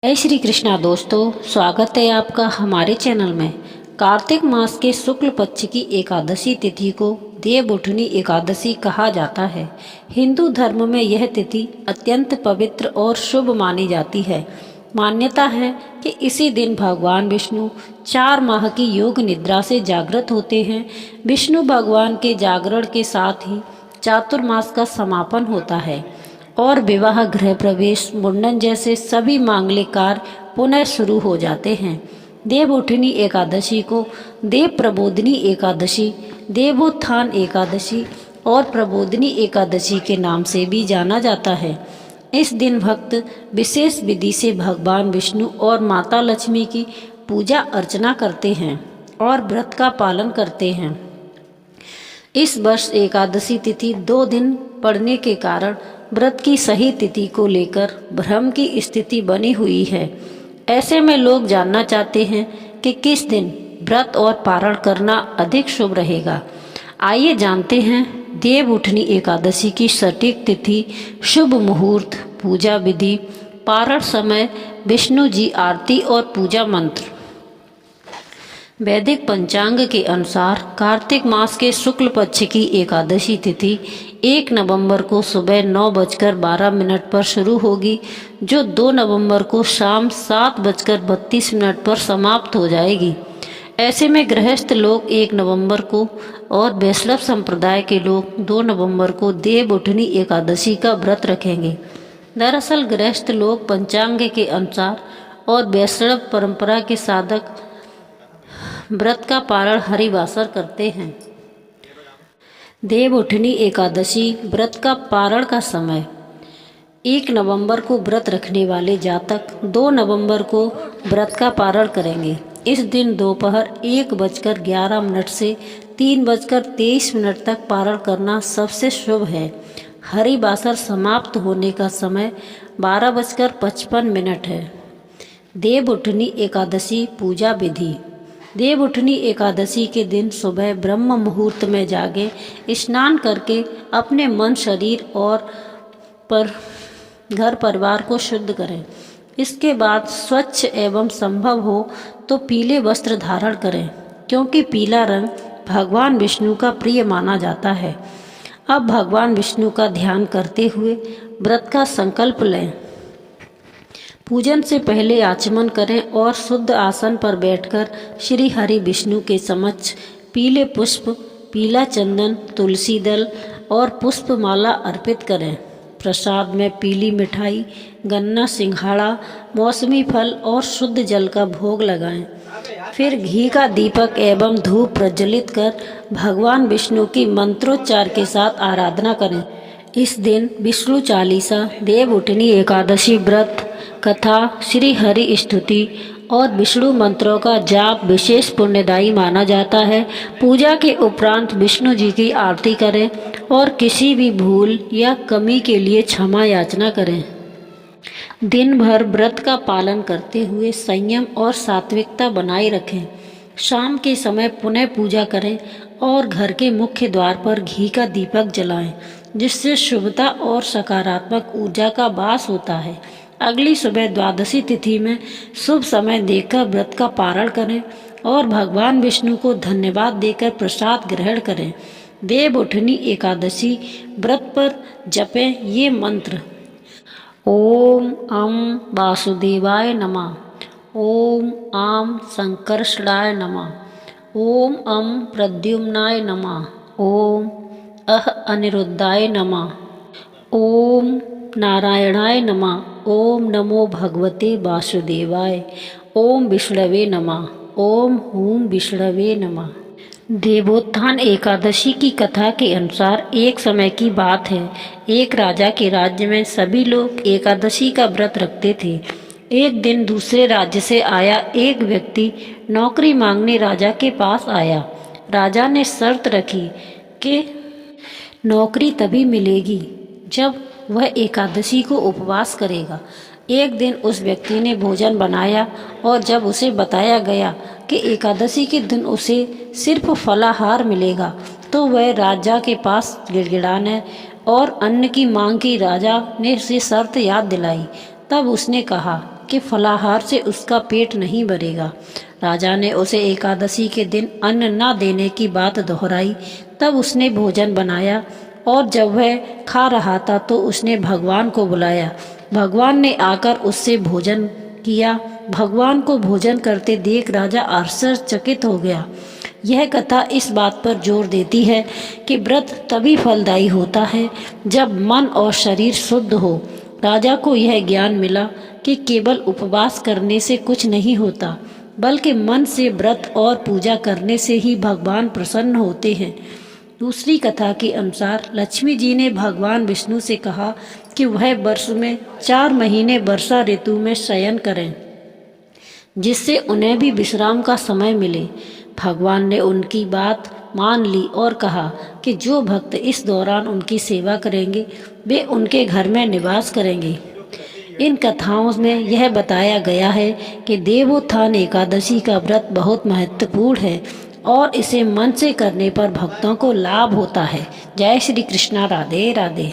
जय श्री कृष्णा दोस्तों, स्वागत है आपका हमारे चैनल में। कार्तिक मास के शुक्ल पक्ष की एकादशी तिथि को देवउठनी एकादशी कहा जाता है। हिंदू धर्म में यह तिथि अत्यंत पवित्र और शुभ मानी जाती है। मान्यता है कि इसी दिन भगवान विष्णु 4 माह की योग निद्रा से जागृत होते हैं। विष्णु भगवान के जागरण के साथ ही चातुर्मास का समापन होता है और विवाह, गृह प्रवेश, मुंडन जैसे सभी मांगलिक कार्य पुनः शुरू हो जाते हैं। देवउठनी एकादशी को देव प्रबोधनी एकादशी, देवोत्थान एकादशी और प्रबोधनी एकादशी के नाम से भी जाना जाता है। इस दिन भक्त विशेष विधि से भगवान विष्णु और माता लक्ष्मी की पूजा अर्चना करते हैं और व्रत का पालन करते हैं। इस वर्ष एकादशी तिथि 2 दिन पड़ने के कारण व्रत की सही तिथि को लेकर भ्रम की स्थिति बनी हुई है। ऐसे में लोग जानना चाहते हैं कि किस दिन व्रत और पारण करना अधिक शुभ रहेगा। आइए जानते हैं देवउठनी एकादशी की सटीक तिथि, शुभ मुहूर्त, पूजा विधि, पारण समय, विष्णु जी आरती और पूजा मंत्र। वैदिक पंचांग के अनुसार कार्तिक मास के शुक्ल पक्ष की एकादशी तिथि 1 नवंबर को सुबह 9:12 पर शुरू होगी, जो 2 नवंबर को शाम 7:32 पर समाप्त हो जाएगी। ऐसे में गृहस्थ लोग 1 नवंबर को और वैष्णव संप्रदाय के लोग 2 नवंबर को देवउठनी एकादशी का व्रत रखेंगे। दरअसल गृहस्थ लोग पंचांग के अनुसार और वैष्णव परंपरा के साधक व्रत का पारण हरिवासर करते हैं। देवउठनी एकादशी व्रत का पारण का समय 1 नवंबर को व्रत रखने वाले जातक 2 नवंबर को व्रत का पारण करेंगे। इस दिन दोपहर 1:11 से 3:23 तक पारण करना सबसे शुभ है। हरिवासर समाप्त होने का समय 12:55 है। देवउठनी एकादशी पूजा विधि। देवउठनी एकादशी के दिन सुबह ब्रह्म मुहूर्त में जागे, स्नान करके अपने मन, शरीर और घर परिवार को शुद्ध करें। इसके बाद स्वच्छ एवं संभव हो तो पीले वस्त्र धारण करें, क्योंकि पीला रंग भगवान विष्णु का प्रिय माना जाता है। अब भगवान विष्णु का ध्यान करते हुए व्रत का संकल्प लें। पूजन से पहले आचमन करें और शुद्ध आसन पर बैठकर श्री हरि विष्णु के समक्ष पीले पुष्प, पीला चंदन, तुलसी दल और पुष्पमाला अर्पित करें। प्रसाद में पीली मिठाई, गन्ना, सिंघाड़ा, मौसमी फल और शुद्ध जल का भोग लगाएं। फिर घी का दीपक एवं धूप प्रज्वलित कर भगवान विष्णु की मंत्रोच्चार के साथ आराधना करें। इस दिन विष्णु चालीसा, देवउठनी एकादशी व्रत कथा, श्री हरि स्तुति और विष्णु मंत्रों का जाप विशेष पुण्यदायी माना जाता है। पूजा के उपरांत विष्णु जी की आरती करें और किसी भी भूल या कमी के लिए क्षमा याचना करें। दिन भर व्रत का पालन करते हुए संयम और सात्विकता बनाए रखें। शाम के समय पुनः पूजा करें और घर के मुख्य द्वार पर घी का दीपक जलाएं, जिससे शुभता और सकारात्मक ऊर्जा का वास होता है। अगली सुबह द्वादशी तिथि में शुभ समय देखकर व्रत का पारण करें और भगवान विष्णु को धन्यवाद देकर प्रसाद ग्रहण करें। देवउठनी एकादशी व्रत पर जपें ये मंत्र: ओम अम वासुदेवाय नमः, ओम आम संकर्षणाय नमः, ओम अम प्रद्युम्नाय नमः, ओम अह अनिरुद्धाय नमः, ओम नारायणाय नमः, ओम नमो भगवते वासुदेवाय, ओम विष्णवे नमः, ओम हूं विष्णवे नमः। देवोत्थान एकादशी की कथा के अनुसार एक समय की बात है, एक राजा के राज्य में सभी लोग एकादशी का व्रत रखते थे। एक दिन दूसरे राज्य से आया एक व्यक्ति नौकरी मांगने राजा के पास आया। राजा ने शर्त रखी कि नौकरी तभी मिलेगी जब वह एकादशी को उपवास करेगा। एक दिन उस व्यक्ति ने भोजन बनाया और जब उसे बताया गया कि एकादशी के दिन उसे सिर्फ फलाहार मिलेगा, तो वह राजा के पास गिड़गिड़ाने और अन्न की मांग की। राजा ने उसे शर्त याद दिलाई। तब उसने कहा कि कि फलाहार से उसका पेट नहीं भरेगा। राजा ने उसे एकादशी के दिन अन्न न देने की बात दोहराई। तब उसने भोजन बनाया और जब वह खा रहा था तो उसने भगवान को बुलाया। भगवान ने आकर उससे भोजन किया। भगवान को भोजन करते देख राजा आश्चर्यचकित हो गया। यह कथा इस बात पर जोर देती है कि व्रत तभी फलदायी होता है जब मन और शरीर शुद्ध हो। राजा को यह ज्ञान मिला कि केवल उपवास करने से कुछ नहीं होता, बल्कि मन से व्रत और पूजा करने से ही भगवान प्रसन्न होते हैं। दूसरी कथा के अनुसार लक्ष्मी जी ने भगवान विष्णु से कहा कि वह वर्ष में 4 महीने वर्षा ऋतु में शयन करें, जिससे उन्हें भी विश्राम का समय मिले। भगवान ने उनकी बात मान ली और कहा कि जो भक्त इस दौरान उनकी सेवा करेंगे वे उनके घर में निवास करेंगे। इन कथाओं में यह बताया गया है कि देवोत्थान एकादशी का व्रत बहुत महत्वपूर्ण है और इसे मन से करने पर भक्तों को लाभ होता है। जय श्री कृष्णा। राधे राधे।